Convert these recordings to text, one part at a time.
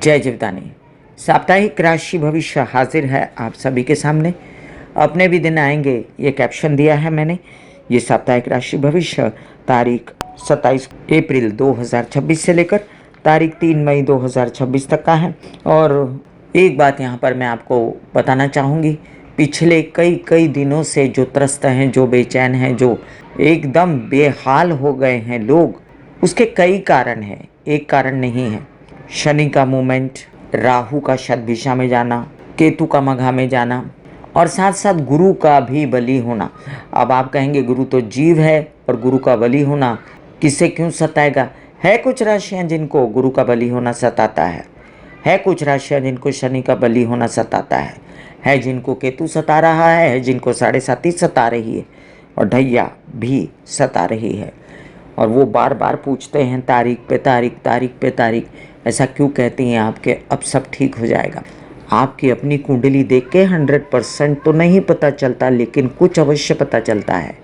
जय जीवदानी। साप्ताहिक राशि भविष्य हाजिर है आप सभी के सामने। अपने भी दिन आएंगे, ये कैप्शन दिया है मैंने। ये साप्ताहिक राशि भविष्य तारीख 27 अप्रैल 2026 से लेकर तारीख 3 मई 2026 तक का है। और एक बात यहाँ पर मैं आपको बताना चाहूँगी, पिछले कई दिनों से जो त्रस्त हैं, जो बेचैन हैं, जो एकदम बेहाल हो गए हैं लोग, उसके कई कारण हैं, एक कारण नहीं है। शनि का मूवमेंट, राहु का शत दिशा में जाना, केतु का मघा में जाना और साथ साथ गुरु का भी बली होना। अब आप कहेंगे गुरु तो जीव है और गुरु का बली होना किसे क्यों सताएगा। है कुछ राशियां जिनको गुरु का बली होना सताता है कुछ राशियां जिनको शनि का बली होना सताता है जिनको केतु सता रहा है जिनको 7.5 सता रही है और ढैया भी सता रही है। और वो बार बार पूछते हैं तारीख पे तारीख। ऐसा क्यों कहती हैं आपके अब सब ठीक हो जाएगा। आपकी अपनी कुंडली देख के 100% तो नहीं पता चलता, लेकिन कुछ अवश्य पता चलता है।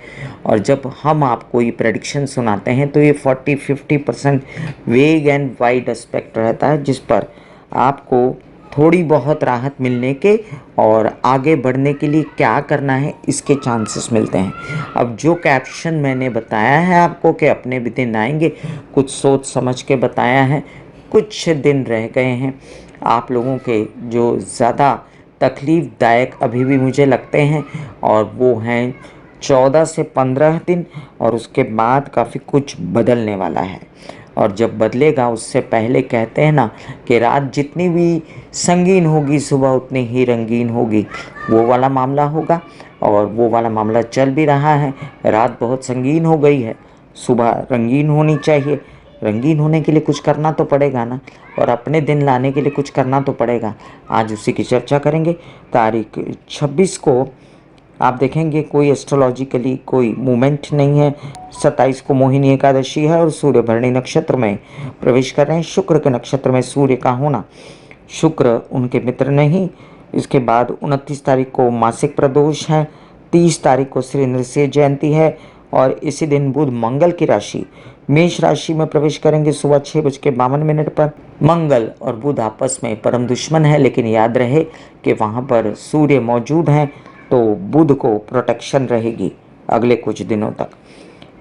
और जब हम आपको ये प्रेडिक्शन सुनाते हैं तो ये 40-50% वेग एंड वाइड एस्पेक्ट रहता है, जिस पर आपको थोड़ी बहुत राहत मिलने के और आगे बढ़ने के लिए क्या करना है इसके चांसेस मिलते हैं। अब जो कैप्शन मैंने बताया है आपको कि अपने भी दिन आएंगे, कुछ सोच समझ के बताया है। कुछ दिन रह गए हैं आप लोगों के जो ज़्यादा तकलीफ़दायक अभी भी मुझे लगते हैं, और वो हैं 14 से 15 दिन, और उसके बाद काफ़ी कुछ बदलने वाला है। और जब बदलेगा उससे पहले कहते हैं ना कि रात जितनी भी संगीन होगी सुबह उतनी ही रंगीन होगी, वो वाला मामला होगा। और वो वाला मामला चल भी रहा है। रात बहुत संगीन हो गई है, सुबह रंगीन होनी चाहिए। रंगीन होने के लिए कुछ करना तो पड़ेगा ना, और अपने दिन लाने के लिए कुछ करना तो पड़ेगा। आज उसी की चर्चा करेंगे। तारीख 26 को आप देखेंगे कोई एस्ट्रोलॉजिकली कोई मूवमेंट नहीं है। 27 को मोहिनी एकादशी है और सूर्य भरणी नक्षत्र में प्रवेश कर रहे हैं। शुक्र के नक्षत्र में सूर्य का होना, शुक्र उनके मित्र नहीं। इसके बाद 29 तारीख को मासिक प्रदोष है। 30 तारीख को श्री नृसिंह जयंती है और इसी दिन बुध मंगल की राशि मेष राशि में प्रवेश करेंगे सुबह 6:52 पर। मंगल और बुध आपस में परम दुश्मन है, लेकिन याद रहे कि वहाँ पर सूर्य मौजूद हैं तो बुध को प्रोटेक्शन रहेगी अगले कुछ दिनों तक।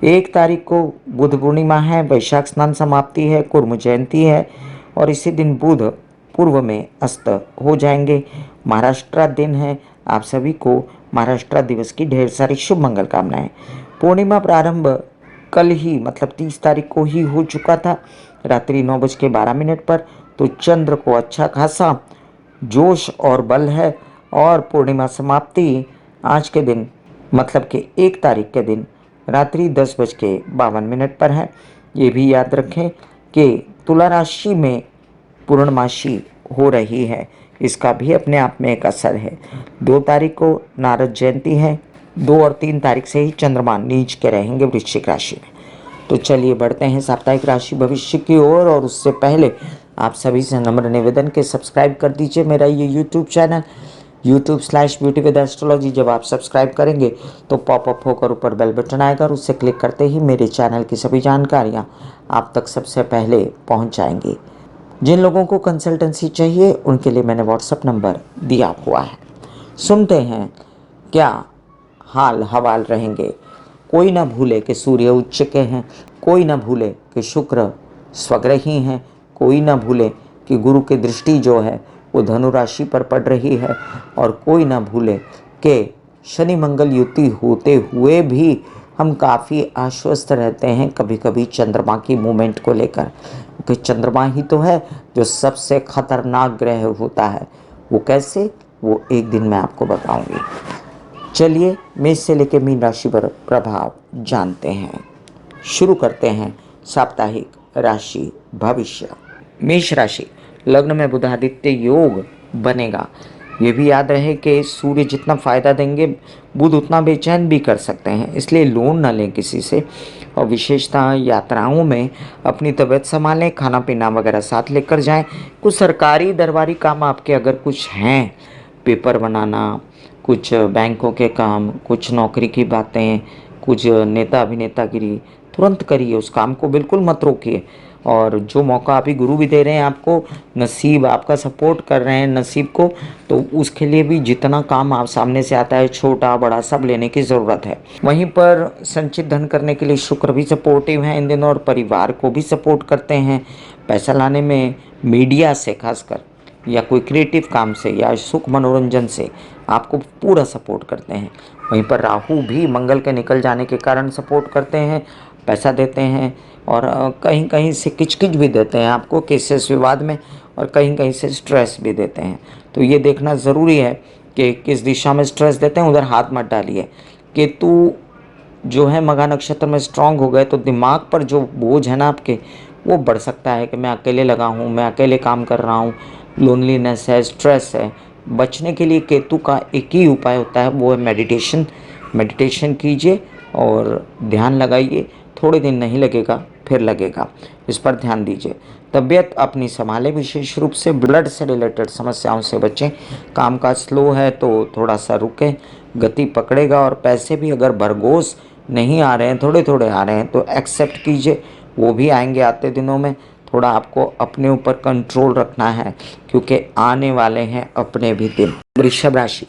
1 तारीख को बुध पूर्णिमा है, वैशाख स्नान समाप्ति है, कुर्म जयंती है और इसी दिन बुध पूर्व में अस्त हो जाएंगे। महाराष्ट्र दिन है। आप सभी को महाराष्ट्र दिवस की ढेर सारी शुभ मंगल कामनाएं। पूर्णिमा प्रारंभ कल ही मतलब 30 तारीख को ही हो चुका था, रात्रि 9:12 पर। तो चंद्र को अच्छा खासा जोश और बल है और पूर्णिमा समाप्ति आज के दिन मतलब कि 1 तारीख के दिन रात्रि 10:52 पर है। ये भी याद रखें कि तुला राशि में पूर्णमासी हो रही है, इसका भी अपने आप में एक असर है। 2 तारीख को नारद जयंती है। 2 और 3 तारीख से ही चंद्रमा नीच के रहेंगे वृश्चिक राशि में। तो चलिए बढ़ते हैं साप्ताहिक राशि भविष्य की ओर। और उससे पहले आप सभी से नम्र निवेदन के सब्सक्राइब कर दीजिए मेरा ये YouTube channel YouTube/beauty with astrology। जब आप सब्सक्राइब करेंगे तो पॉपअप होकर ऊपर बेल बटन आएगा और उससे क्लिक करते ही मेरे चैनल की सभी जानकारियाँ आप तक सबसे पहले पहुँच जाएंगी। जिन लोगों को कंसल्टेंसी चाहिए उनके लिए मैंने व्हाट्सएप नंबर दिया हुआ है। सुनते हैं क्या हाल हवाल रहेंगे। कोई ना भूले कि सूर्य उच्च के हैं, कोई ना भूले कि शुक्र स्वग्रही हैं, कोई ना भूले कि गुरु की दृष्टि जो है वो धनु राशि पर पड़ रही है, और कोई ना भूले कि शनि मंगल युति होते हुए भी हम काफ़ी आश्वस्त रहते हैं कभी कभी चंद्रमा की मूवमेंट को लेकर, क्योंकि चंद्रमा ही तो है जो सबसे खतरनाक ग्रह होता है। वो कैसे, वो एक दिन मैं आपको बताऊंगी। चलिए मेष से लेकर मीन राशि पर प्रभाव जानते हैं। शुरू करते हैं साप्ताहिक राशि भविष्य। मेष राशि, लग्न में बुधादित्य योग बनेगा। ये भी याद रहे कि सूर्य जितना फायदा देंगे बुध उतना बेचैन भी कर सकते हैं, इसलिए लोन ना लें किसी से। और विशेषतः यात्राओं में अपनी तबीयत संभालें, खाना पीना वगैरह साथ लेकर जाएं। कुछ सरकारी दरबारी काम आपके अगर कुछ हैं, पेपर बनाना, कुछ बैंकों के काम, कुछ नौकरी की बातें, कुछ नेता अभिनेतागिरी, तुरंत करिए, उस काम को बिल्कुल मत रोकिए। और जो मौका अभी गुरु भी दे रहे हैं आपको, नसीब आपका सपोर्ट कर रहे हैं नसीब को, तो उसके लिए भी जितना काम आप सामने से आता है, छोटा बड़ा सब लेने की ज़रूरत है। वहीं पर संचित धन करने के लिए शुक्र भी सपोर्टिव है इन दिनों, और परिवार को भी सपोर्ट करते हैं। पैसा लाने में मीडिया से खासकर, या कोई क्रिएटिव काम से, या सुख मनोरंजन से आपको पूरा सपोर्ट करते हैं। वहीं पर राहु भी मंगल के निकल जाने के कारण सपोर्ट करते हैं, पैसा देते हैं, और कहीं कहीं से किचकिच भी देते हैं आपको केसेस विवाद में, और कहीं कहीं से स्ट्रेस भी देते हैं। तो ये देखना ज़रूरी है कि किस दिशा में स्ट्रेस देते हैं, उधर हाथ मत डालिए। केतु जो है मघा नक्षत्र में स्ट्रांग हो गए तो दिमाग पर जो बोझ है ना आपके, वो बढ़ सकता है कि मैं अकेले लगा हूँ, मैं अकेले काम कर रहा हूँ, लोनलीनेस है, स्ट्रेस है। बचने के लिए केतु का एक ही उपाय होता है, वो है मेडिटेशन। मेडिटेशन कीजिए और ध्यान लगाइए, थोड़े दिन नहीं लगेगा, फिर लगेगा। इस पर ध्यान दीजिए। तबीयत अपनी संभालें, विशेष रूप से ब्लड से रिलेटेड समस्याओं से बचें। कामकाज स्लो है तो थोड़ा सा रुकें, गति पकड़ेगा। और पैसे भी अगर भरघोस नहीं आ रहे हैं, थोड़े थोड़े आ रहे हैं, तो एक्सेप्ट कीजिए, वो भी आएंगे आते दिनों में। थोड़ा आपको अपने ऊपर कंट्रोल रखना है, क्योंकि आने वाले हैं अपने भी दिन। वृषभ राशि,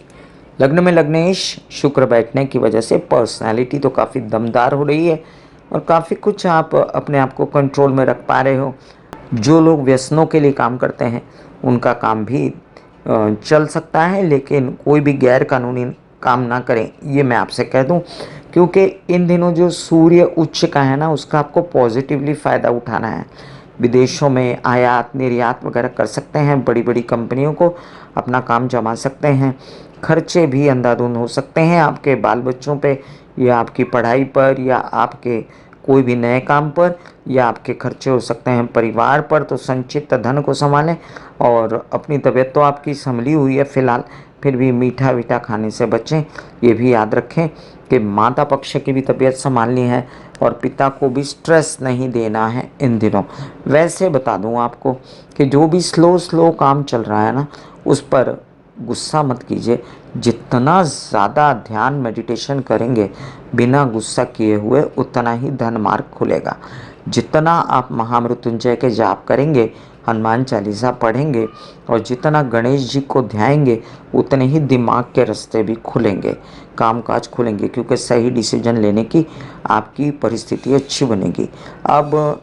लग्न में लग्नेश शुक्र बैठने की वजह से पर्सनालिटी तो काफ़ी दमदार हो रही है, और काफ़ी कुछ आप अपने आप को कंट्रोल में रख पा रहे हो। जो लोग व्यसनों के लिए काम करते हैं उनका काम भी चल सकता है, लेकिन कोई भी गैर कानूनी काम ना करें, ये मैं आपसे कह दूं। क्योंकि इन दिनों जो सूर्य उच्च का है ना, उसका आपको पॉजिटिवली फ़ायदा उठाना है। विदेशों में आयात निर्यात वगैरह कर सकते हैं, बड़ी बड़ी कंपनियों को अपना काम जमा सकते हैं। खर्चे भी अंधाधुंध हो सकते हैं आपके बाल बच्चों पे, या आपकी पढ़ाई पर, या आपके कोई भी नए काम पर, या आपके खर्चे हो सकते हैं परिवार पर। तो संचित धन को संभालें, और अपनी तबीयत तो आपकी संभली हुई है फ़िलहाल, फिर भी मीठा वीठा खाने से बचें। ये भी याद रखें कि माता पक्ष की भी तबीयत संभालनी है, और पिता को भी स्ट्रेस नहीं देना है इन दिनों। वैसे बता दूं आपको कि जो भी स्लो काम चल रहा है ना, उस पर गुस्सा मत कीजिए। जितना ज़्यादा ध्यान मेडिटेशन करेंगे बिना गुस्सा किए हुए, उतना ही धन मार्ग खुलेगा। जितना आप महामृत्युंजय के जाप करेंगे, हनुमान चालीसा पढ़ेंगे, और जितना गणेश जी को ध्याएंगे, उतने ही दिमाग के रास्ते भी खुलेंगे, कामकाज खुलेंगे, क्योंकि सही डिसीजन लेने की आपकी परिस्थिति अच्छी बनेगी। अब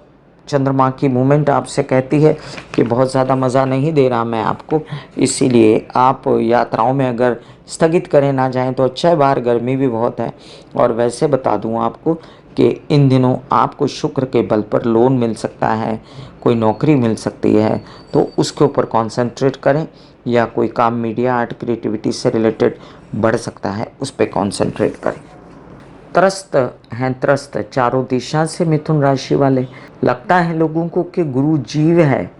चंद्रमा की मूवमेंट आपसे कहती है कि बहुत ज़्यादा मज़ा नहीं दे रहा मैं आपको, इसीलिए आप यात्राओं में अगर स्थगित करें ना जाएं तो अच्छा है। बाहर गर्मी भी बहुत है। और वैसे बता दूं आपको कि इन दिनों आपको शुक्र के बल पर लोन मिल सकता है, कोई नौकरी मिल सकती है, तो उसके ऊपर कॉन्सेंट्रेट करें, या कोई काम मीडिया आर्ट क्रिएटिविटी से रिलेटेड बढ़ सकता है, उस पर कॉन्सेंट्रेट करें। त्रस्त हैं, त्रस्त चारों दिशा से मिथुन राशि वाले। लगता है लोगों को कि गुरु जीव है,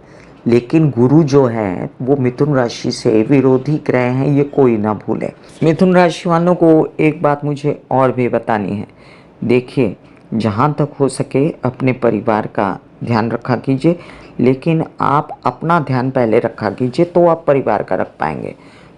लेकिन गुरु जो है वो मिथुन राशि से विरोधी ग्रह हैं, ये कोई ना भूले। मिथुन राशि वालों को एक बात मुझे और भी बतानी है। देखिए, जहाँ तक हो सके अपने परिवार का ध्यान रखा कीजिए, लेकिन आप अपना ध्यान पहले रखा कीजिए, तो आप परिवार का रख पाएंगे।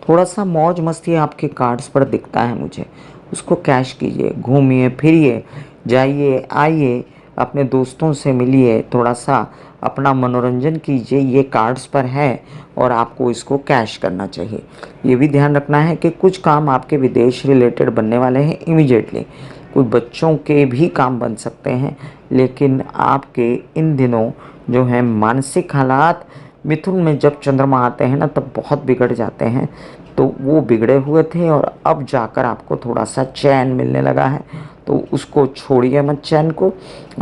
थोड़ा सा मौज मस्ती आपके कार्ड्स पर दिखता है मुझे, उसको कैश कीजिए, घूमिए फिरिए, जाइए आइए, अपने दोस्तों से मिलिए, थोड़ा सा अपना मनोरंजन कीजिए, ये कार्ड्स पर है, और आपको इसको कैश करना चाहिए। ये भी ध्यान रखना है कि कुछ काम आपके विदेश रिलेटेड बनने वाले हैं इमीडिएटली, कुछ बच्चों के भी काम बन सकते हैं, लेकिन आपके इन दिनों जो है मानसिक हालात, मिथुन में जब चंद्रमा आते हैं ना तब बहुत बिगड़ जाते हैं। तो वो बिगड़े हुए थे, और अब जाकर आपको थोड़ा सा चैन मिलने लगा है, तो उसको छोड़िए मत चैन को,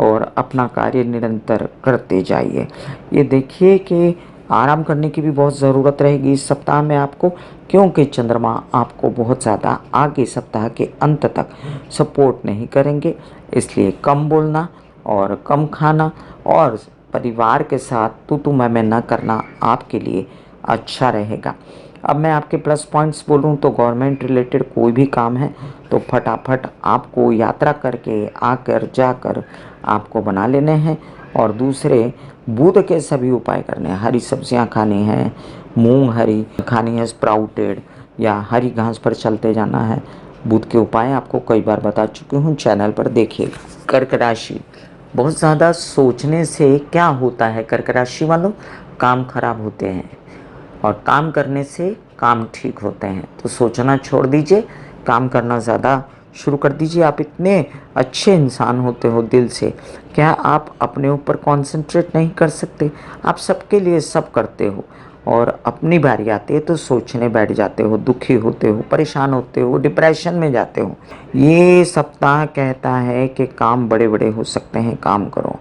और अपना कार्य निरंतर करते जाइए। ये देखिए कि आराम करने की भी बहुत ज़रूरत रहेगी इस सप्ताह में आपको, क्योंकि चंद्रमा आपको बहुत ज़्यादा आगे सप्ताह के अंत तक सपोर्ट नहीं करेंगे। इसलिए कम बोलना और कम खाना, और परिवार के साथ तू मैं ना करना आपके लिए अच्छा रहेगा। अब मैं आपके प्लस पॉइंट्स बोलूँ तो गवर्नमेंट रिलेटेड कोई भी काम है तो फटाफट आपको यात्रा करके आकर जाकर आपको बना लेने हैं। और दूसरे, बुध के सभी उपाय करने हैं। हरी सब्जियां खानी है, मूंग हरी खानी है स्प्राउटेड, या हरी घास पर चलते जाना है। बुध के उपाय आपको कई बार बता चुकी हूँ, चैनल पर देखिएगा। कर्क राशि, बहुत ज़्यादा सोचने से क्या होता है कर्क राशि वालों, काम खराब होते हैं और काम करने से काम ठीक होते हैं। तो सोचना छोड़ दीजिए, काम करना ज़्यादा शुरू कर दीजिए। आप इतने अच्छे इंसान होते हो दिल से, क्या आप अपने ऊपर कॉन्सेंट्रेट नहीं कर सकते? आप सबके लिए सब करते हो और अपनी बारी आती है तो सोचने बैठ जाते हो, दुखी होते हो, परेशान होते हो, डिप्रेशन में जाते हो। ये सप्ताह कहता है कि काम बड़े बड़े हो सकते हैं, काम करो।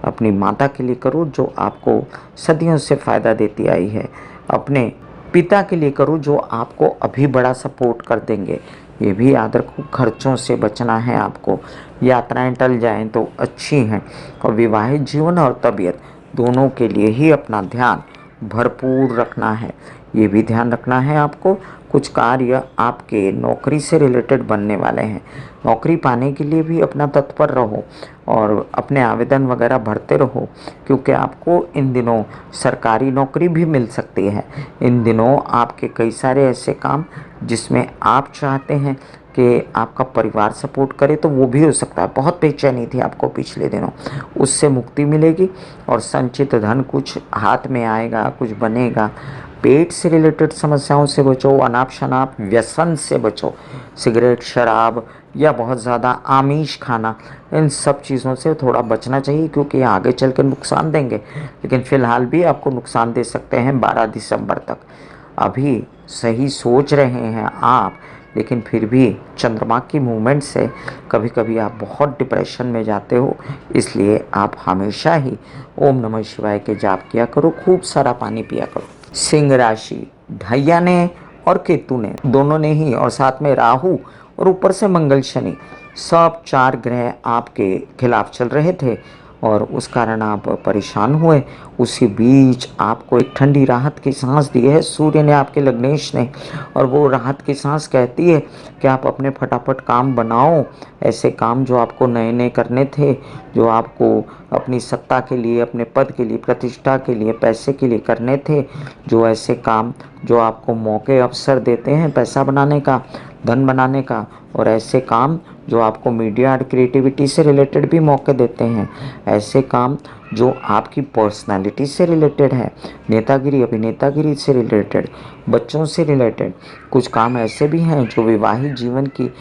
अपनी माता के लिए करो जो आपको सदियों से फ़ायदा देती आई है। अपने पिता के लिए करो जो आपको अभी बड़ा सपोर्ट कर देंगे। ये भी याद रखो, खर्चों से बचना है आपको। यात्राएं टल जाएं तो अच्छी हैं और विवाहित जीवन और तबीयत दोनों के लिए ही अपना ध्यान भरपूर रखना है। ये भी ध्यान रखना है आपको, कुछ कार्य आपके नौकरी से रिलेटेड बनने वाले हैं। नौकरी पाने के लिए भी अपना तत्पर रहो और अपने आवेदन वगैरह भरते रहो, क्योंकि आपको इन दिनों सरकारी नौकरी भी मिल सकती है। इन दिनों आपके कई सारे ऐसे काम जिसमें आप चाहते हैं कि आपका परिवार सपोर्ट करे तो वो भी हो सकता है। बहुत बेचैनी थी आपको पिछले दिनों, उससे मुक्ति मिलेगी और संचित धन कुछ हाथ में आएगा, कुछ बनेगा। पेट से रिलेटेड समस्याओं से बचो, अनाप शनाप व्यसन से बचो। सिगरेट, शराब या बहुत ज़्यादा आमिष खाना, इन सब चीज़ों से थोड़ा बचना चाहिए क्योंकि ये आगे चल कर नुकसान देंगे, लेकिन फ़िलहाल भी आपको नुकसान दे सकते हैं 12 दिसंबर तक। अभी सही सोच रहे हैं आप, लेकिन फिर भी चंद्रमा की मूवमेंट से कभी कभी आप बहुत डिप्रेशन में जाते हो। इसलिए आप हमेशा ही ओम नमः शिवाय के जाप किया करो, खूब सारा पानी पिया करो। सिंह राशि, ढैया ने और केतु ने, दोनों ने ही, और साथ में राहु और ऊपर से मंगल शनि, सब 4 ग्रह आपके खिलाफ चल रहे थे और उस कारण आप परेशान हुए। उसी बीच आपको एक ठंडी राहत की सांस दी है सूर्य ने, आपके लग्नेश ने, और वो राहत की सांस कहती है कि आप अपने फटाफट काम बनाओ। ऐसे काम जो आपको नए नए करने थे, जो आपको अपनी सत्ता के लिए, अपने पद के लिए, प्रतिष्ठा के लिए, पैसे के लिए करने थे, जो ऐसे काम जो आपको मौके अवसर देते हैं पैसा बनाने का, धन बनाने का, और ऐसे काम जो आपको मीडिया और क्रिएटिविटी से रिलेटेड भी मौके देते हैं, ऐसे काम जो आपकी पर्सनालिटी से रिलेटेड है, नेतागिरी अभिनेतागिरी से रिलेटेड, बच्चों से रिलेटेड, कुछ काम ऐसे भी हैं जो विवाहित जीवन की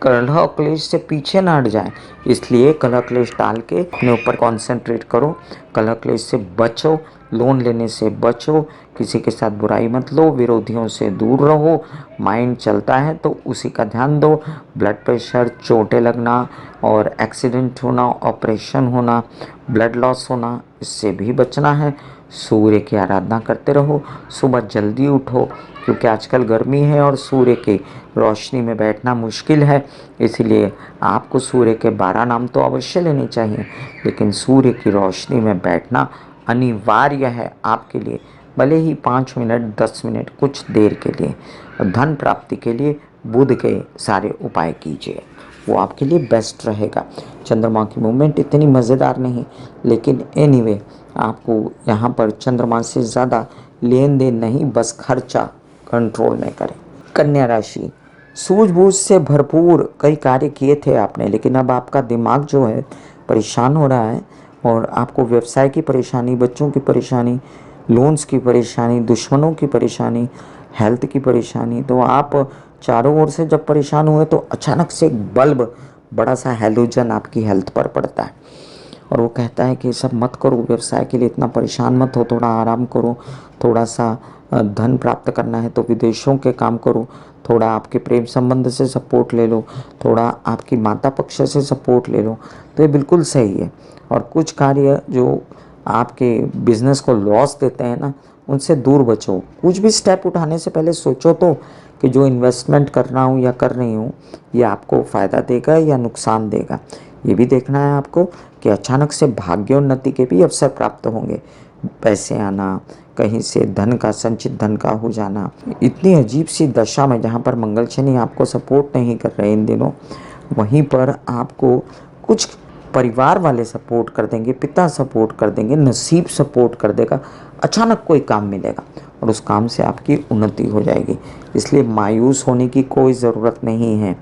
कलह क्लेश से पीछे ना हट जाए। इसलिए कलह क्लेश टाल के अपने ऊपर कॉन्सेंट्रेट करो, कलह क्लेश से बचो, लोन लेने से बचो, किसी के साथ बुराई मत लो, विरोधियों से दूर रहो। माइंड चलता है तो उसी का ध्यान दो। ब्लड प्रेशर, चोटें लगना और एक्सीडेंट होना, ऑपरेशन होना, ब्लड लॉस होना, इससे भी बचना है। सूर्य की आराधना करते रहो, सुबह जल्दी उठो क्योंकि आजकल गर्मी है और सूर्य की रोशनी में बैठना मुश्किल है। इसीलिए आपको सूर्य के 12 नाम तो अवश्य लेने चाहिए, लेकिन सूर्य की रोशनी में बैठना अनिवार्य है आपके लिए, भले ही 5 मिनट 10 मिनट, कुछ देर के लिए। धन प्राप्ति के लिए बुध के सारे उपाय कीजिए, वो आपके लिए बेस्ट रहेगा। चंद्रमा की मूवमेंट इतनी मज़ेदार नहीं, लेकिन एनीवे आपको यहाँ पर चंद्रमा से ज़्यादा लेन देन नहीं, बस खर्चा कंट्रोल में करें। कन्या राशि, सूझबूझ से भरपूर कई कार्य किए थे आपने, लेकिन अब आपका दिमाग जो है परेशान हो रहा है और आपको व्यवसाय की परेशानी, बच्चों की परेशानी, लोन्स की परेशानी, दुश्मनों की परेशानी, हेल्थ की परेशानी। तो आप चारों ओर से जब परेशान हुए तो अचानक से एक बल्ब, बड़ा सा हैलोजन आपकी हेल्थ पर पड़ता है और वो कहता है कि सब मत करो, व्यवसाय के लिए इतना परेशान मत हो, थोड़ा आराम करो, थोड़ा सा धन प्राप्त करना है तो विदेशों के काम करो, थोड़ा आपके प्रेम संबंध से सपोर्ट ले लो, थोड़ा आपकी माता पक्ष से सपोर्ट ले लो। तो ये बिल्कुल सही है। और कुछ कार्य जो आपके बिजनेस को लॉस देते हैं ना, उनसे दूर बचो। कुछ भी स्टेप उठाने से पहले सोचो तो कि जो इन्वेस्टमेंट कर रहा हूँ या कर रही हूँ, ये आपको फ़ायदा देगा या नुकसान देगा। ये भी देखना है आपको कि अचानक से भाग्योन्नति के भी अवसर प्राप्त होंगे, पैसे आना, कहीं से धन का, संचित धन का हो जाना। इतनी अजीब सी दशा में जहाँ पर मंगल शनि आपको सपोर्ट नहीं कर रहे इन दिनों, वहीं पर आपको कुछ परिवार वाले सपोर्ट कर देंगे, पिता सपोर्ट कर देंगे, नसीब सपोर्ट कर देगा, अचानक कोई काम मिलेगा और उस काम से आपकी उन्नति हो जाएगी। इसलिए मायूस होने की कोई ज़रूरत नहीं है।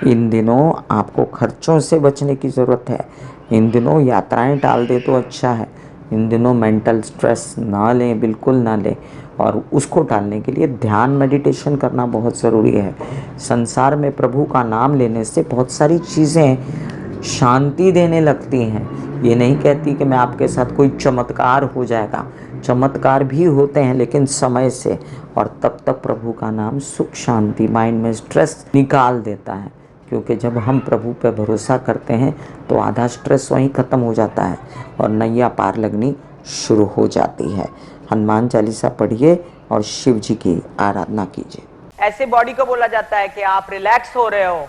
इन दिनों आपको खर्चों से बचने की ज़रूरत है। इन दिनों यात्राएं टाल दे तो अच्छा है। इन दिनों मेंटल स्ट्रेस ना लें, बिल्कुल ना लें। और उसको टालने के लिए ध्यान मेडिटेशन करना बहुत ज़रूरी है। संसार में प्रभु का नाम लेने से बहुत सारी चीज़ें शांति देने लगती हैं। ये नहीं कहती कि मैं आपके साथ कोई चमत्कार हो जाएगा, चमत्कार भी होते हैं लेकिन समय से। और तब तक प्रभु का नाम सुख शांति, माइंड में स्ट्रेस निकाल देता है। क्योंकि जब हम प्रभु पर भरोसा करते हैं तो आधा स्ट्रेस वहीं ख़त्म हो जाता है और नैया पार लगनी शुरू हो जाती है। हनुमान चालीसा पढ़िए और शिव जी की आराधना कीजिए। ऐसे बॉडी को बोला जाता है कि आप रिलैक्स हो रहे हो,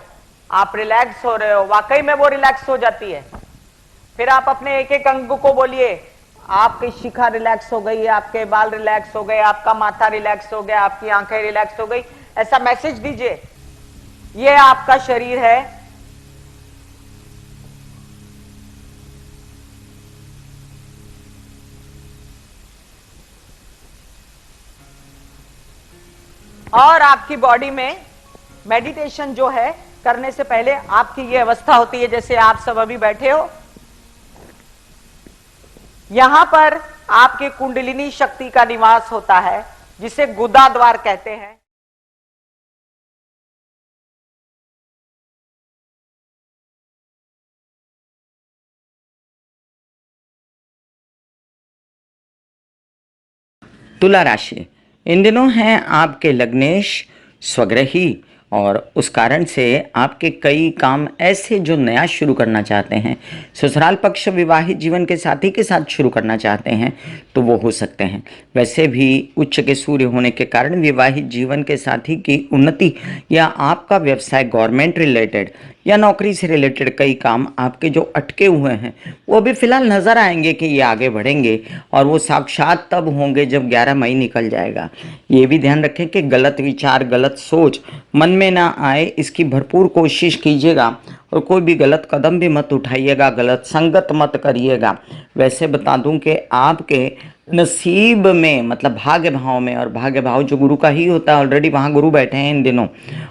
आप रिलैक्स हो रहे हो। वाकई में वो रिलैक्स हो जाती है। फिर आप अपने एक एक अंग को बोलिए, आपकी शिखा रिलैक्स हो गई, आपके बाल रिलैक्स हो गए, आपका माथा रिलैक्स हो गया, आपकी आंखें रिलैक्स हो गई। ऐसा मैसेज दीजिए, ये आपका शरीर है। और आपकी बॉडी में मेडिटेशन जो है करने से पहले आपकी ये अवस्था होती है जैसे आप सब अभी बैठे हो। यहां पर आपके कुंडलिनी शक्ति का निवास होता है जिसे गुदा द्वार कहते हैं। तुला राशि, इन दिनों हैं आपके लग्नेश स्वग्रही और उस कारण से आपके कई काम ऐसे जो नया शुरू करना चाहते हैं, ससुराल पक्ष विवाहित जीवन के साथी के साथ शुरू करना चाहते हैं तो वो हो सकते हैं। वैसे भी उच्च के सूर्य होने के कारण विवाहित जीवन के साथी की उन्नति या आपका व्यवसाय गवर्नमेंट रिलेटेड या नौकरी से रिलेटेड कई काम आपके जो अटके हुए हैं वो भी फिलहाल नज़र आएंगे कि ये आगे बढ़ेंगे और वो साक्षात तब होंगे जब 11 मई निकल जाएगा। ये भी ध्यान रखें कि गलत विचार, गलत सोच मन में ना आए, इसकी भरपूर कोशिश कीजिएगा और कोई भी गलत कदम भी मत उठाइएगा, गलत संगत मत करिएगा। वैसे बता दूं कि आपके नसीब में मतलब भाग्य भाव में, और भाग्य भाव जो गुरु का ही होता है, ऑलरेडी वहाँ गुरु बैठे हैं इन दिनों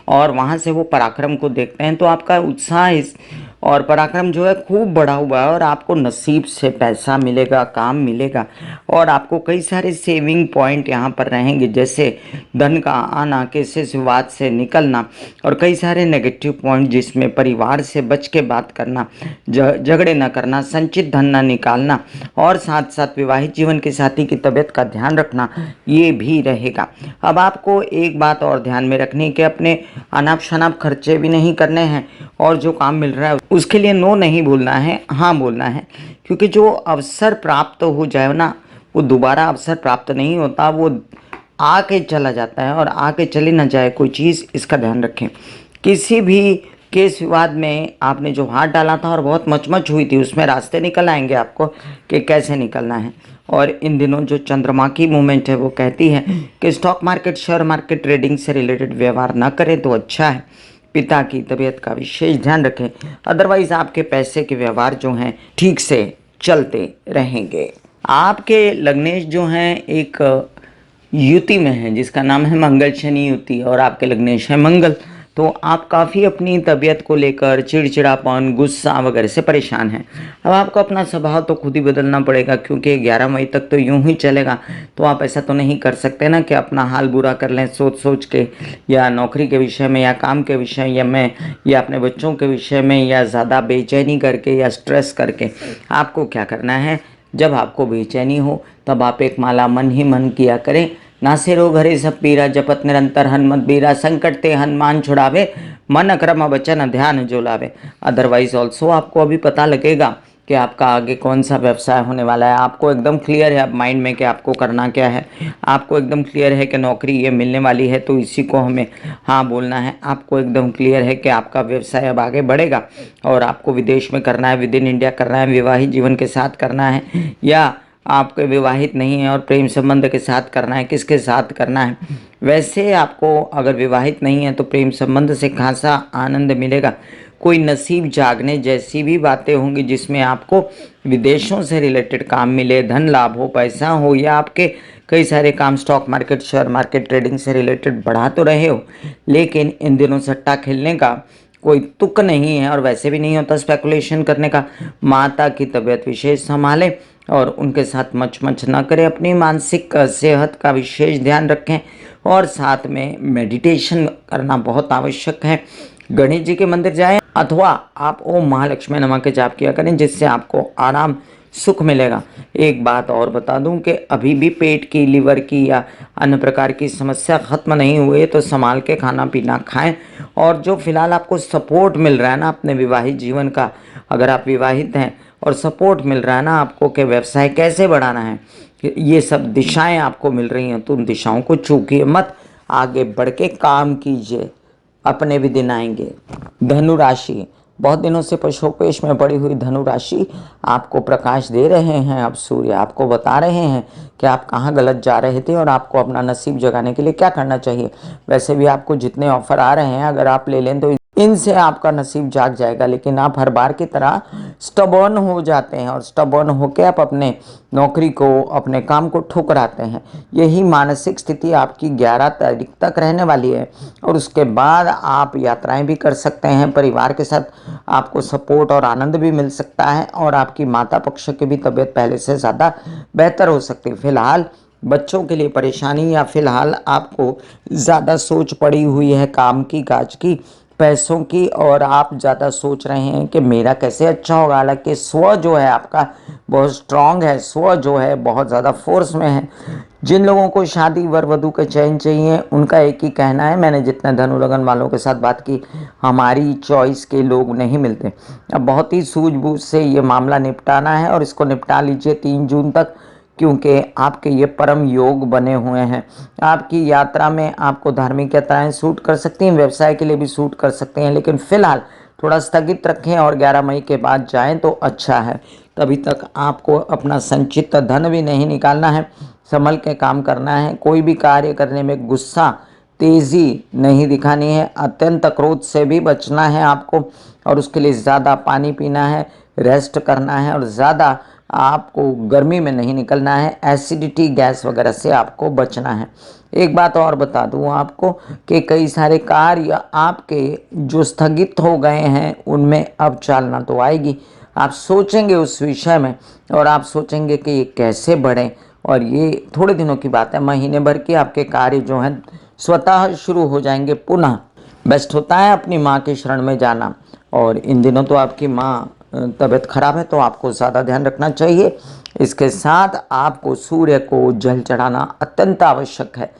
और वहाँ से वो पराक्रम को देखते हैं तो आपका उत्साह इस और पराक्रम जो है खूब बढ़ा हुआ है और आपको नसीब से पैसा मिलेगा, काम मिलेगा और आपको कई सारे सेविंग पॉइंट यहाँ पर रहेंगे, जैसे धन का आना, किसी से विवाद से निकलना और कई सारे नेगेटिव पॉइंट जिसमें परिवार से बच के बात करना, झगड़े न करना, संचित धन न निकालना और साथ साथ विवाहित जीवन के साथी की तबीयत का ध्यान रखना, ये भी रहेगा। अब आपको एक बात और ध्यान में रखनी है कि अपने अनाप शनाप खर्चे भी नहीं करने हैं और जो काम मिल रहा है उसके लिए नो नहीं बोलना है, हाँ बोलना है। क्योंकि जो अवसर प्राप्त हो जाए ना, वो दोबारा अवसर प्राप्त नहीं होता, वो आके चला जाता है और आके चली ना जाए कोई चीज़, इसका ध्यान रखें। किसी भी केस विवाद में आपने जो हाथ डाला था और बहुत मचमच हुई थी, उसमें रास्ते निकल आएंगे आपको कि कैसे निकलना है। और इन दिनों जो चंद्रमा की मूवमेंट है वो कहती है कि stock market, share market, trading से रिलेटेड व्यवहार ना करें तो अच्छा है। पिता की तबीयत का विशेष ध्यान रखें, अदरवाइज आपके पैसे के व्यवहार जो हैं ठीक से चलते रहेंगे। आपके लग्नेश जो हैं एक युति में है जिसका नाम है मंगल शनि युति और आपके लग्नेश है मंगल, तो आप काफ़ी अपनी तबीयत को लेकर चिड़चिड़ापन, गुस्सा वगैरह से परेशान हैं। अब आपको अपना स्वभाव तो खुद ही बदलना पड़ेगा क्योंकि 11 मई तक तो यूं ही चलेगा। तो आप ऐसा तो नहीं कर सकते ना कि अपना हाल बुरा कर लें सोच सोच के, या नौकरी के विषय में या काम के विषय या में या अपने बच्चों के विषय में, या ज़्यादा बेचैनी करके या स्ट्रेस करके। आपको क्या करना है, जब आपको बेचैनी हो तब आप एक माला मन ही मन किया करें, नासिरो घरे सब पीरा, जपत निरंतर हनुमत बीरा, संकट ते हनुमान छुड़ावे, मन अक्रम वचन ध्यान जो लावे। अदरवाइज ऑल्सो आपको अभी पता लगेगा कि आपका आगे कौन सा व्यवसाय होने वाला है। आपको एकदम क्लियर है अब माइंड में कि आपको करना क्या है। आपको एकदम क्लियर है कि नौकरी ये मिलने वाली है तो इसी को हमें हाँ बोलना है। आपको एकदम क्लियर है कि आपका व्यवसाय अब आगे बढ़ेगा और आपको विदेश में करना है, विद इन इंडिया करना है, विवाहित जीवन के साथ करना है, या आपके विवाहित नहीं है और प्रेम संबंध के साथ करना है, किसके साथ करना है। वैसे आपको अगर विवाहित नहीं है तो प्रेम संबंध से खासा आनंद मिलेगा। कोई नसीब जागने जैसी भी बातें होंगी जिसमें आपको विदेशों से रिलेटेड काम मिले, धन लाभ हो, पैसा हो, या आपके कई सारे काम stock market, share market, trading से रिलेटेड बढ़ा तो रहे हो, लेकिन इन दिनों सट्टा खेलने का कोई तुक नहीं है और वैसे भी नहीं होता स्पेकुलेशन करने का। माता की तबीयत विशेष संभालें और उनके साथ मच ना करें। अपनी मानसिक सेहत का विशेष ध्यान रखें और साथ में मेडिटेशन करना बहुत आवश्यक है। गणेश जी के मंदिर जाएं अथवा आप ओम महालक्ष्मी नमः के जाप किया करें, जिससे आपको आराम सुख मिलेगा। एक बात और बता दूं कि अभी भी पेट की, लिवर की या अन्य प्रकार की समस्या खत्म नहीं हुई है तो संभाल के खाना पीना खाएं। और जो फिलहाल आपको सपोर्ट मिल रहा है ना अपने विवाहित जीवन का, अगर आप विवाहित हैं और सपोर्ट मिल रहा है ना आपको कि व्यवसाय कैसे बढ़ाना है, ये सब दिशाएं आपको मिल रही हैं, तो उन दिशाओं को चूकिए मत, आगे बढ़ के काम कीजिए, अपने भी दिन आएंगे। धनु राशि, बहुत दिनों से पशुपेश में पड़ी हुई धनु राशि आपको प्रकाश दे रहे हैं। अब सूर्य आपको बता रहे हैं कि आप कहाँ गलत जा रहे थे और आपको अपना नसीब जगाने के लिए क्या करना चाहिए। वैसे भी आपको जितने ऑफर आ रहे हैं अगर आप ले लें तो इनसे आपका नसीब जाग जाएगा, लेकिन आप हर बार की तरह स्टबर्न हो जाते हैं और स्टबर्न होकर आप अपने नौकरी को, अपने काम को ठुकराते हैं। यही मानसिक स्थिति आपकी 11 तारीख तक रहने वाली है और उसके बाद आप यात्राएं भी कर सकते हैं। परिवार के साथ आपको सपोर्ट और आनंद भी मिल सकता है और आपकी माता पक्ष की भी तबीयत पहले से ज़्यादा बेहतर हो सकती है। फिलहाल बच्चों के लिए परेशानी या फिलहाल आपको ज़्यादा सोच पड़ी हुई है काम की, काज की, पैसों की, और आप ज़्यादा सोच रहे हैं कि मेरा कैसे अच्छा होगा। हालांकि स्व जो है आपका बहुत स्ट्रांग है, स्व जो है बहुत ज़्यादा फोर्स में है। जिन लोगों को शादी वर वधू का चयन चाहिए उनका एक ही कहना है, मैंने जितने धनु लगन वालों के साथ बात की, हमारी चॉइस के लोग नहीं मिलते। अब बहुत ही सूझबूझ से ये मामला निपटाना है और इसको निपटा लीजिए 3 जून तक, क्योंकि आपके ये परम योग बने हुए हैं। आपकी यात्रा में आपको धार्मिक यात्राएं सूट कर सकती हैं, व्यवसाय के लिए भी सूट कर सकते हैं, लेकिन फिलहाल थोड़ा स्थगित रखें और 11 मई के बाद जाएं तो अच्छा है। तभी तक आपको अपना संचित धन भी नहीं निकालना है, संभल के काम करना है। कोई भी कार्य करने में गुस्सा, तेज़ी नहीं दिखानी है, अत्यंत क्रोध से भी बचना है आपको, और उसके लिए ज़्यादा पानी पीना है, रेस्ट करना है और ज़्यादा आपको गर्मी में नहीं निकलना है। एसिडिटी, गैस वगैरह से आपको बचना है। एक बात और बता दूं आपको कि कई सारे कार्य आपके जो स्थगित हो गए हैं उनमें अब चालना तो आएगी। आप सोचेंगे उस विषय में और आप सोचेंगे कि ये कैसे बढ़े, और ये थोड़े दिनों की बात है, महीने भर के आपके कार्य जो हैं स्वतः शुरू हो जाएंगे पुनः। बेस्ट होता है अपनी माँ के शरण में जाना, और इन दिनों तो आपकी माँ तबीयत खराब है तो आपको ज़्यादा ध्यान रखना चाहिए। इसके साथ आपको सूर्य को जल चढ़ाना अत्यंत आवश्यक है।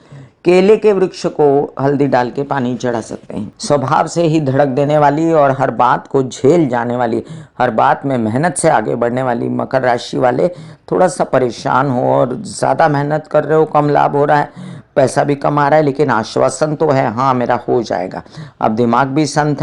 केले के वृक्ष को हल्दी डाल के पानी चढ़ा सकते हैं। स्वभाव से ही धड़क देने वाली और हर बात को झेल जाने वाली, हर बात में मेहनत से आगे बढ़ने वाली मकर राशि वाले थोड़ा सा परेशान हो और ज़्यादा मेहनत कर रहे हो, कम लाभ हो रहा है, पैसा भी कम आ रहा है, लेकिन आश्वासन तो है हाँ मेरा हो जाएगा। अब दिमाग भी शांत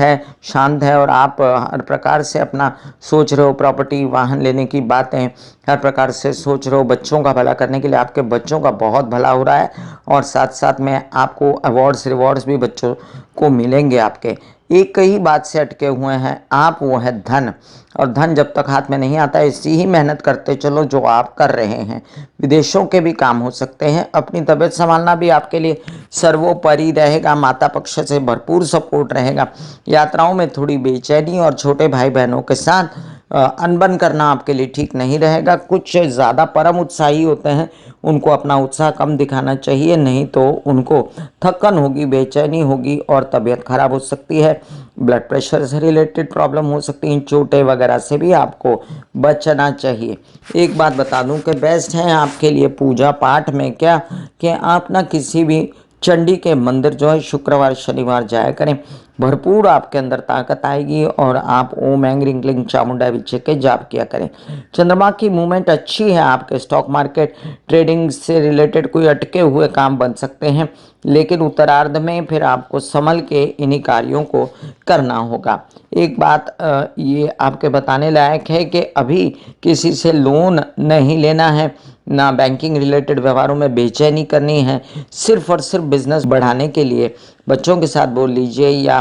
है और आप हर प्रकार से अपना सोच रहे हो, प्रॉपर्टी, वाहन लेने की बातें हर प्रकार से सोच रहे हो। बच्चों का भला करने के लिए आपके बच्चों का बहुत भला हो रहा है और साथ साथ में आपको अवार्ड्स रिवॉर्ड्स भी बच्चों को मिलेंगे। आपके एक ही बात से अटके हुए हैं आप, वो है धन, और धन जब तक हाथ में नहीं आता इसी ही मेहनत करते चलो जो आप कर रहे हैं। विदेशों के भी काम हो सकते हैं। अपनी तबीयत संभालना भी आपके लिए सर्वोपरि रहेगा। माता पक्ष से भरपूर सपोर्ट रहेगा। यात्राओं में थोड़ी बेचैनी और छोटे भाई बहनों के साथ अनबन करना आपके लिए ठीक नहीं रहेगा। कुछ ज़्यादा परम उत्साही होते हैं, उनको अपना उत्साह कम दिखाना चाहिए, नहीं तो उनको थकन होगी, बेचैनी होगी और तबीयत खराब हो सकती है। ब्लड प्रेशर से रिलेटेड प्रॉब्लम हो सकती है, चोटें वगैरह से भी आपको बचना चाहिए। एक बात बता दूं कि बेस्ट है आपके लिए पूजा पाठ में क्या कि आप ना किसी भी चंडी के मंदिर जो है शुक्रवार शनिवार जाया करें। भरपूर आपके अंदर ताकत आएगी और आप ओम ऐं ह्रीं क्लीं चामुंडा विचे के जाप किया करें। चंद्रमा की मूवमेंट अच्छी है। आपके स्टॉक मार्केट ट्रेडिंग से रिलेटेड कोई अटके हुए काम बन सकते हैं, लेकिन उत्तरार्ध में फिर आपको संभल के इन्हीं कार्यों को करना होगा। एक बात ये आपके बताने लायक है कि अभी किसी से लोन नहीं लेना है, ना बैंकिंग रिलेटेड व्यवहारों में बेचैनी करनी है। सिर्फ और सिर्फ बिजनेस बढ़ाने के लिए बच्चों के साथ बोल लीजिए या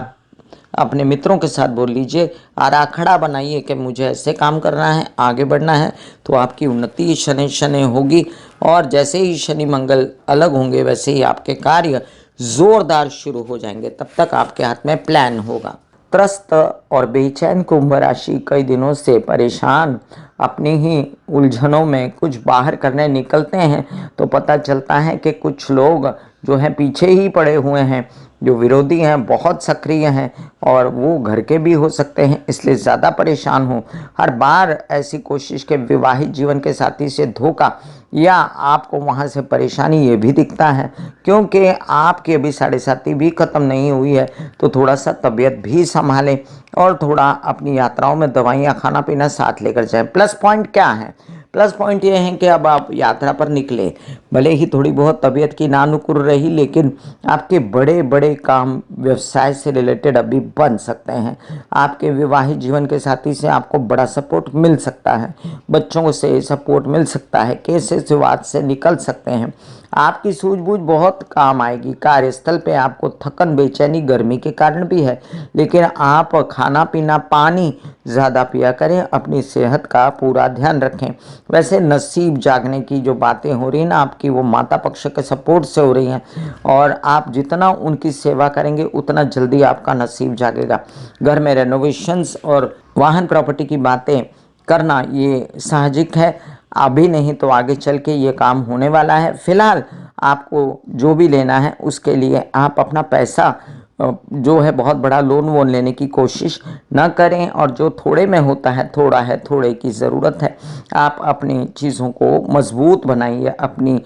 अपने मित्रों के साथ बोल लीजिए, आराखड़ा बनाइए कि मुझे ऐसे काम करना है, आगे बढ़ना है, तो आपकी उन्नति शनि शनि होगी। और जैसे ही शनि मंगल अलग होंगे वैसे ही आपके कार्य जोरदार शुरू हो जाएंगे। तब तक आपके हाथ में प्लान होगा। त्रस्त और बेचैन कुंभ राशि कई दिनों से परेशान, अपनी ही उलझनों में कुछ बाहर करने निकलते हैं तो पता चलता है कि कुछ लोग जो हैं पीछे ही पड़े हुए हैं, जो विरोधी हैं बहुत सक्रिय हैं और वो घर के भी हो सकते हैं, इसलिए ज़्यादा परेशान हो। हर बार ऐसी कोशिश के विवाहित जीवन के साथी से धोखा या आपको वहाँ से परेशानी ये भी दिखता है, क्योंकि आपकी अभी साढ़े साथी भी ख़त्म नहीं हुई है। तो थोड़ा सा तबीयत भी संभालें और थोड़ा अपनी यात्राओं में दवाइयाँ खाना पीना साथ लेकर जाएं। प्लस पॉइंट क्या है? प्लस पॉइंट ये है कि अब आप यात्रा पर निकले, भले ही थोड़ी बहुत तबीयत की नानुकुर रही, लेकिन आपके बड़े बड़े काम व्यवसाय से रिलेटेड अभी बन सकते हैं। आपके विवाहित जीवन के साथी से आपको बड़ा सपोर्ट मिल सकता है, बच्चों से सपोर्ट मिल सकता है, केसेस विवाद से निकल सकते हैं। आपकी सूझबूझ बहुत काम आएगी। कार्यस्थल पे आपको थकन बेचैनी गर्मी के कारण भी है, लेकिन आप खाना पीना पानी ज़्यादा पिया करें, अपनी सेहत का पूरा ध्यान रखें। वैसे नसीब जागने की जो बातें हो रही हैं ना आपकी, वो माता पक्ष के सपोर्ट से हो रही हैं, और आप जितना उनकी सेवा करेंगे उतना जल्दी आपका नसीब जागेगा। घर में रेनोवेशंस और वाहन प्रॉपर्टी की बातें करना ये साहजिक है, अभी नहीं तो आगे चल के ये काम होने वाला है। फिलहाल आपको जो भी लेना है उसके लिए आप अपना पैसा जो है बहुत बड़ा लोन वोन लेने की कोशिश ना करें, और जो थोड़े में होता है थोड़ा है, थोड़े की ज़रूरत है। आप अपनी चीज़ों को मजबूत बनाइए, अपनी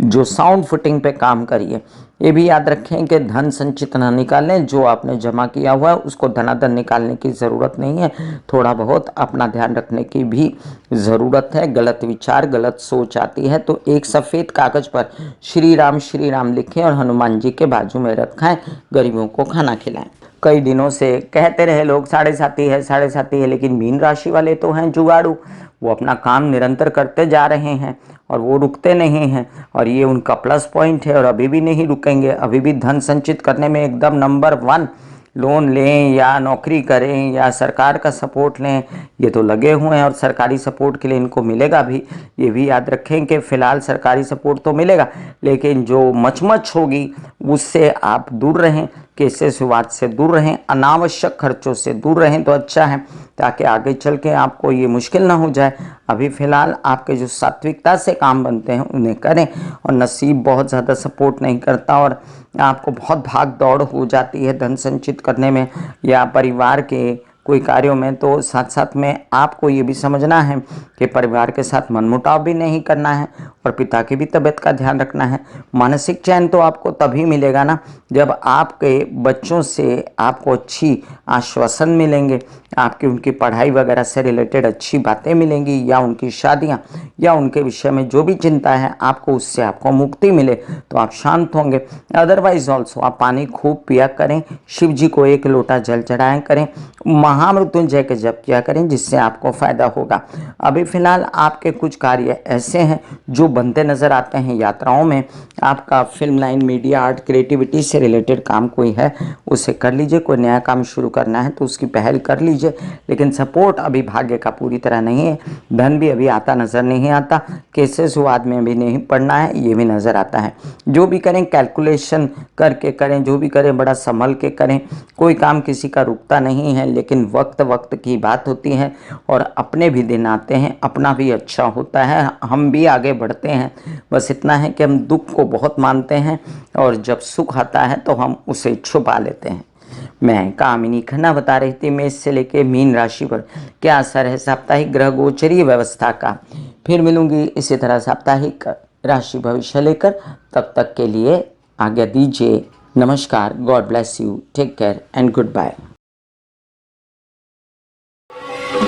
जो साउंड फुटिंग पे काम करिए। ये भी याद रखें कि धन संचित ना निकालें, जो आपने जमा किया हुआ है उसको धनाधन निकालने की ज़रूरत नहीं है। थोड़ा बहुत अपना ध्यान रखने की भी ज़रूरत है। गलत विचार गलत सोच आती है तो एक सफ़ेद कागज़ पर श्री राम लिखें और हनुमान जी के बाजू में रखें, गरीबों को खाना खिलाएं। कई दिनों से कहते रहे लोग साढ़े साथी है, लेकिन मीन राशि वाले तो हैं जुगाड़ू, वो अपना काम निरंतर करते जा रहे हैं और वो रुकते नहीं हैं, और ये उनका प्लस पॉइंट है और अभी भी नहीं रुकेंगे। अभी भी धन संचित करने में एकदम नंबर 1। लोन लें या नौकरी करें या सरकार का सपोर्ट लें, ये तो लगे हुए हैं और सरकारी सपोर्ट के लिए इनको मिलेगा भी। ये भी याद रखें कि फ़िलहाल सरकारी सपोर्ट तो मिलेगा, लेकिन जो मचमच होगी उससे आप दूर रहें, केसेस विवाद से दूर रहें, अनावश्यक खर्चों से दूर रहें तो अच्छा है, ताकि आगे चल के आपको ये मुश्किल ना हो जाए। अभी फ़िलहाल आपके जो सात्विकता से काम बनते हैं उन्हें करें, और नसीब बहुत ज़्यादा सपोर्ट नहीं करता और आपको बहुत भाग दौड़ हो जाती है धन संचित करने में या परिवार के कोई कार्यों में। तो साथ साथ में आपको ये भी समझना है कि परिवार के साथ मनमुटाव भी नहीं करना है और पिता की भी तबीयत का ध्यान रखना है। मानसिक चैन तो आपको तभी मिलेगा ना जब आपके बच्चों से आपको अच्छी आश्वासन मिलेंगे, आपकी उनकी पढ़ाई वगैरह से रिलेटेड अच्छी बातें मिलेंगी, या उनकी शादियाँ या उनके विषय में जो भी चिंता है आपको उससे आपको मुक्ति मिले तो आप शांत होंगे। अदरवाइज ऑल्सो आप पानी खूब पिया करें, शिव जी को 1 लोटा जल चढ़ाया करें, महामृत्युंजय के जप किया करें, जिससे आपको फायदा होगा। अभी फिलहाल आपके कुछ कार्य ऐसे हैं जो बनते नजर आते हैं यात्राओं में। आपका film line media art creativity से रिलेटेड काम कोई है उसे कर लीजिए, कोई नया काम शुरू करना है तो उसकी पहल कर लीजिए, लेकिन सपोर्ट अभी भाग्य का पूरी तरह नहीं है। धन भी अभी आता नजर नहीं आता, केसेस विवाद में भी नहीं पड़ना है ये भी नजर आता है। जो भी करें कैलकुलेशन करके करें, जो भी करें बड़ा संभल के करें। कोई काम किसी का रुकता नहीं है, लेकिन वक्त वक्त की बात होती है और अपने भी दिन आते हैं, अपना भी अच्छा होता है, हम भी आगे बढ़ते हैं। बस इतना है कि हम दुख को बहुत मानते हैं और जब सुख आता है तो हम उसे छुपा लेते हैं। मैं कामिनी खन्ना बता रही थी मेष से लेके मीन राशि पर क्या असर है साप्ताहिक ग्रह गोचरीय व्यवस्था का। फिर मिलूंगी इसी तरह साप्ताहिक राशि भविष्य लेकर, तब तक के लिए आज्ञा दीजिए। नमस्कार, God bless you, take care and goodbye.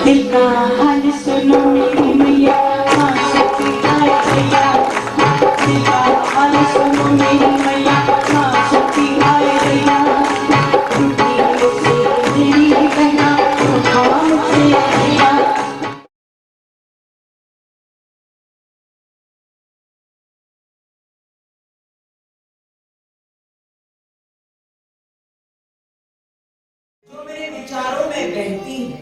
दिल का हाल सुनो मेरी मैया, हाँ शक्ति आए भैया। दिल का हाल सुनो मेरी मैया, हाँ शक्ति आए भैया। टूटी से मेरी बहना, उठा मुझसे भैया। विचारों में बहती है,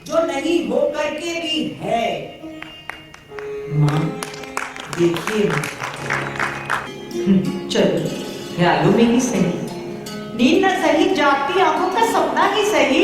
जो नहीं हो करके भी है। माँ देखिए चलो ख्यालों में ही सही, नींद न सही जागती आंखों का सपना ही सही।